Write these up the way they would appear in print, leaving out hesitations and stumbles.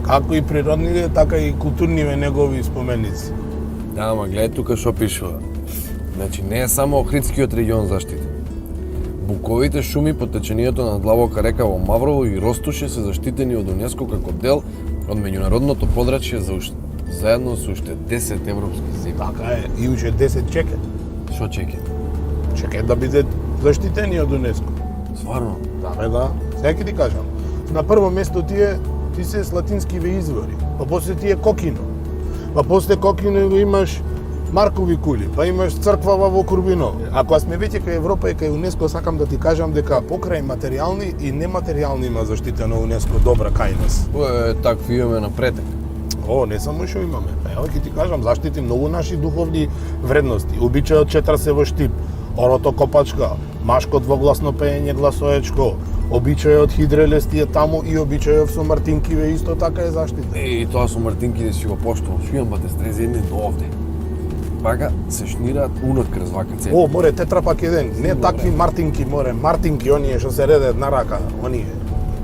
Како и природни, така и културниве негови споменици. Да, ама гледај тука што пишува. Значи, не е само Охридскиот регион заштитен. Буковите шуми по течението на длабока река во Маврово и Ростуше се заштитени од ЮНЕСКО како дел од меѓународното подрачје заедно со уште 10 европски земји. Така е, и уште 10 чекат. Што чекат? Чекат да бидат заштитени од ЮНЕСКО. Стварно? Да. Сега ќе ти кажам. На прво место ти се слатинскиве извори, па после ти е Кокино. Па после Кокино имаш Маркови кули, па имаш црквава во Курбино. Ако сме веќе кај Европа и кај ЮНЕСКО, сакам да ти кажам дека покрај материјални и нематеријални има заштитено ЮНЕСКО добра кај нас. Такви имаме напретек. Не само што имаме. Ево ќе ти кажам, заштити многу наши духовни вредности. Обичајот четра се во Штип, орото копачка, машкот во гласно пеење гласоечко, обичајот хидрелести е таму и обичајот со Мартинкиве исто така е заштитен. И тоа со Мартинкиве си го поштувам, шујам бате стрезе едни до овде. Пака се шнираат унот крз вака цели. Море тетрапак еден, не такви Мартинки, Мартинки, оние што се редат на рака, оние.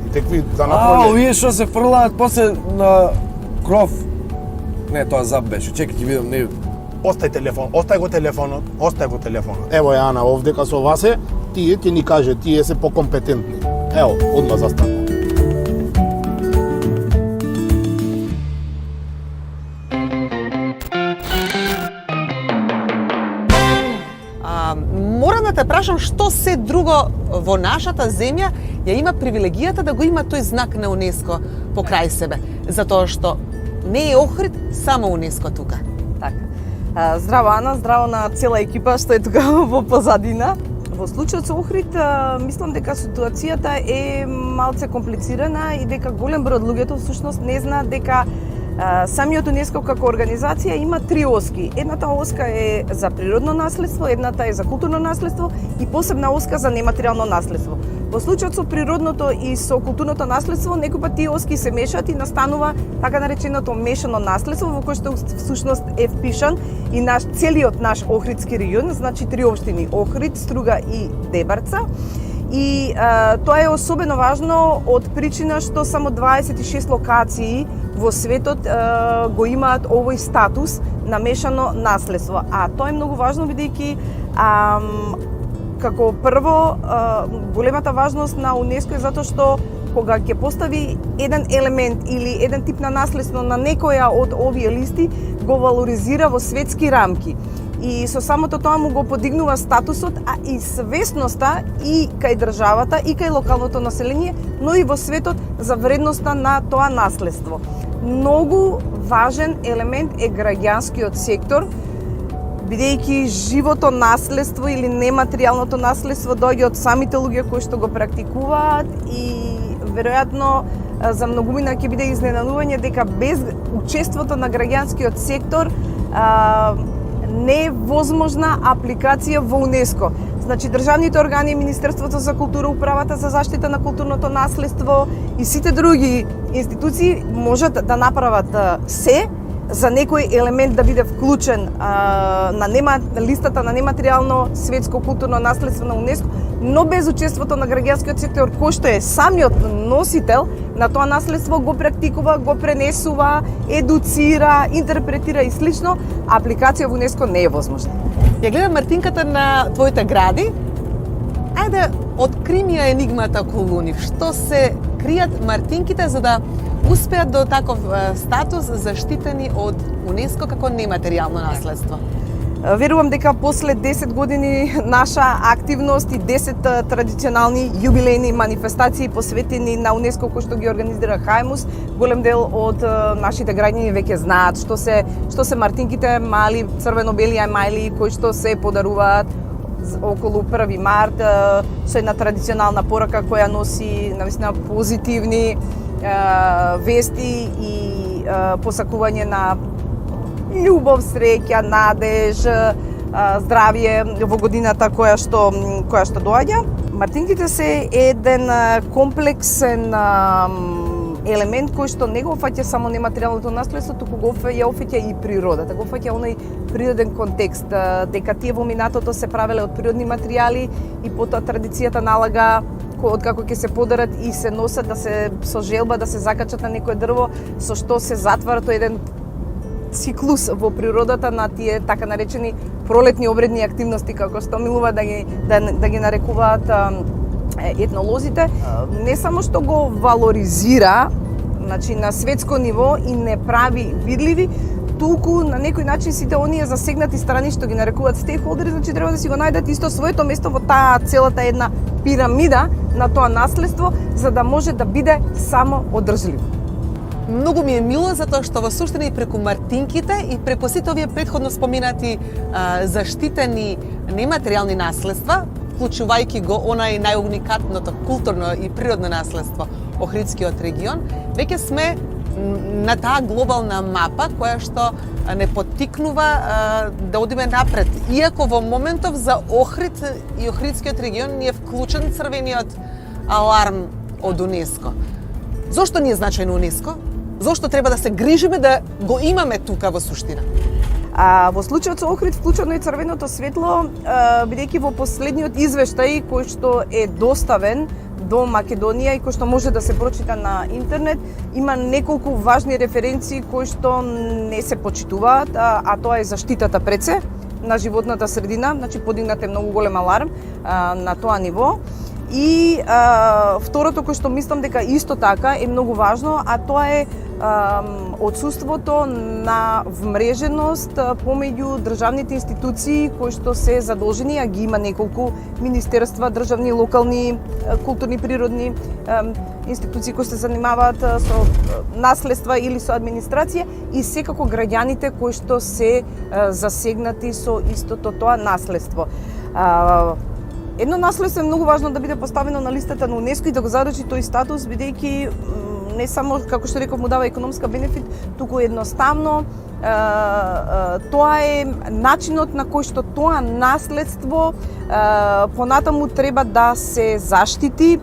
И такви за напролет. Овие што се фрлаат после на кров. Не, тоа зап беше. Чекај ќе видам, не. Остај го телефонот. Ево е Ана овдека со Васе, тие ќе ни каже, тие се покомпетентни. Ево, одма застану. Морам да те прашам што се друго во нашата земја ја има привилегијата да го има тој знак на ЮНЕСКО покрај себе, затоа што не е Охрид само ЮНЕСКО тука. Така. Здраво Ана, здраво на цела екипа што е тука во позадина. Во случајот со Охрид, мислам дека ситуацијата е малце комплицирана и дека голем број од луѓето всушност не знаат дека самиот ЮНЕСКО како организација има 3 оски. Едната оска е за природно наследство, едната е за културно наследство и посебна оска за нематеријално наследство. Во случајот со природното и со културното наследство, некој пат тие оски се мешаат и настанува така нареченото мешано наследство, во кое што всушност е впишан и целиот наш Охридски регион, значи 3 општини: Охрид, Струга и Дебарца. И тоа е особено важно од причина што само 26 локации во светот го имаат овој статус на мешано наследство. А тоа е многу важно бидејќи како прво големата важност на ЮНЕСКО е затоа што кога ќе постави еден елемент или еден тип на наследство на некоја од овие листи, го валоризира во светски рамки. И со самото тоа му го подигнува статусот, а и свесноста и кај државата, и кај локалното население, но и во светот за вредноста на тоа наследство. Многу важен елемент е граѓанскиот сектор, бидејќи живото наследство или нематеријалното наследство доаѓа од самите луѓе кои што го практикуваат и веројатно за многумина ќе биде изненадување дека без учеството на граѓанскиот сектор не е возможна апликација во ЮНЕСКО. Значи, државните органи, Министерството за култура, Управата за заштита на културното наследство и сите други институции можат да направат се за некој елемент да биде вклучен на листата на нематеријално светско културно наследство на ЮНЕСКО, но без учеството на граѓанскиот сектор, кој што е самиот носител на тоа наследство, го практикува, го пренесува, едуцира, интерпретира и слично, апликација во ЮНЕСКО не е возможна. Ја гледам Мартинката на твоите гради. Ајде, откри ми ја енигмата околу нив. Што се кријат Мартинките за да успеат до таков статус заштитени од ЮНЕСКО како нематеријално наследство? Верувам дека после 10 години наша активност и 10 традиционални јубилејни манифестации посветени на ЮНЕСКО кои што ги организира Хајмус, голем дел од нашите граѓани веќе знаат што се Мартинките, мали црвено-бели ајмајли кои што се подаруваат околу 1 март со една традиционална порака која носи навистина позитивни вести и посакување на љубов, среќа, надеж, здравје во годината која што доаѓа. Мартинките се еден комплексен елемент кој што не го фаќа само нематеријалното наследство, туку ја офаќа и природата, го фаќа оној природен контекст, дека тие во минатото се правеле од природни материјали и потоа традицијата налага откако ќе се подарат и се носат да се со желба да се закачат на некое дрво, со што се затвара тој еден циклус во природата на тие така наречени пролетни обредни активности, како што милува да ги нарекуваат етнолозите. Не само што го валоризира, значи на светско ниво и не прави видливи, туку на некој начин сите оние засегнати страни што ги нарекуваат стейкхолдери, значи треба да си го најдат исто своето место во таа целата една пирамида на тоа наследство, за да може да биде само одржливо. Многу ми е мило затоа што во суштина и преку мартинките и преку сите овие претходно споменати заштитени нематеријални наследства, вклучувајќи го онај најуникатното културно и природно наследство Охридскиот регион, веќе сме на таа глобална мапа која што не поттикнува да одиме напред. Иако во моментов за Охрид и Охридскиот регион не е вклучен црвениот аларм од УНЕСКО. Зошто ни е значајно УНЕСКО? Зошто треба да се грижиме да го имаме тука во суштина? Во случајот со Охрид вклучено е црвеното светло, бидејќи во последниот извештај кој што е доставен до Македонија и кој што може да се прочита на интернет, има неколку важни референции кои што не се почитуваат, а тоа е заштитата пред се на животната средина, значи подигнат е многу голем аларм на тоа ниво. И второто кој што мислам дека исто така е многу важно, а тоа е отсуството на вмреженост помеѓу државните институции кои што се задолжени, а ги има неколку министерства, државни, локални, културни, природни институции кои се занимаваат со наследства или со администрација и секако граѓаните кои што се засегнати со истото тоа наследство. Едно наследство е многу важно да биде поставено на листата на УНЕСКО и да го задржи тој статус, бидејќи не само, како што реков, му дава економска бенефит, туку едноставно тоа е начинот на кој што тоа наследство понатаму треба да се заштити,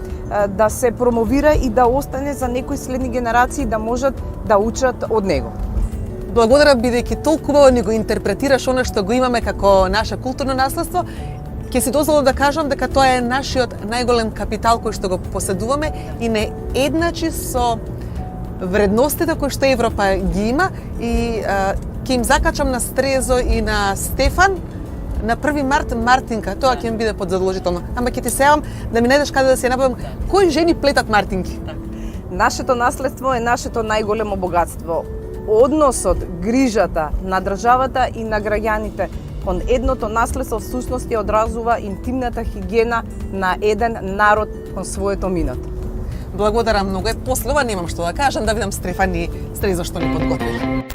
да се промовира и да остане за некои следни генерации да можат да учат од него. Благодарам бидејќи толку убаво ни го интерпретираш она што го имаме како наше културно наследство. Ќе си дозволам да кажам дека тоа е нашиот најголем капитал кој што го поседуваме и не едначи со вредностите кои што Европа ги има и ќе им закачам на Стрезо и на Стефан на 1 март мартинка, тоа ќе ми биде подзадолжително. Ама ќе ти се јавам да ми најдеш каде да се набавам кои жени плетат мартинки. Нашето наследство е нашето најголемо богатство. Односот, грижата на државата и на граѓаните кон едното наследство всушност ја одразува интимната хигиена на еден народ кон своето минато. Благодарам многу. После ова немам што да кажам, да видам Стефан и Стрезо што ни подготвила.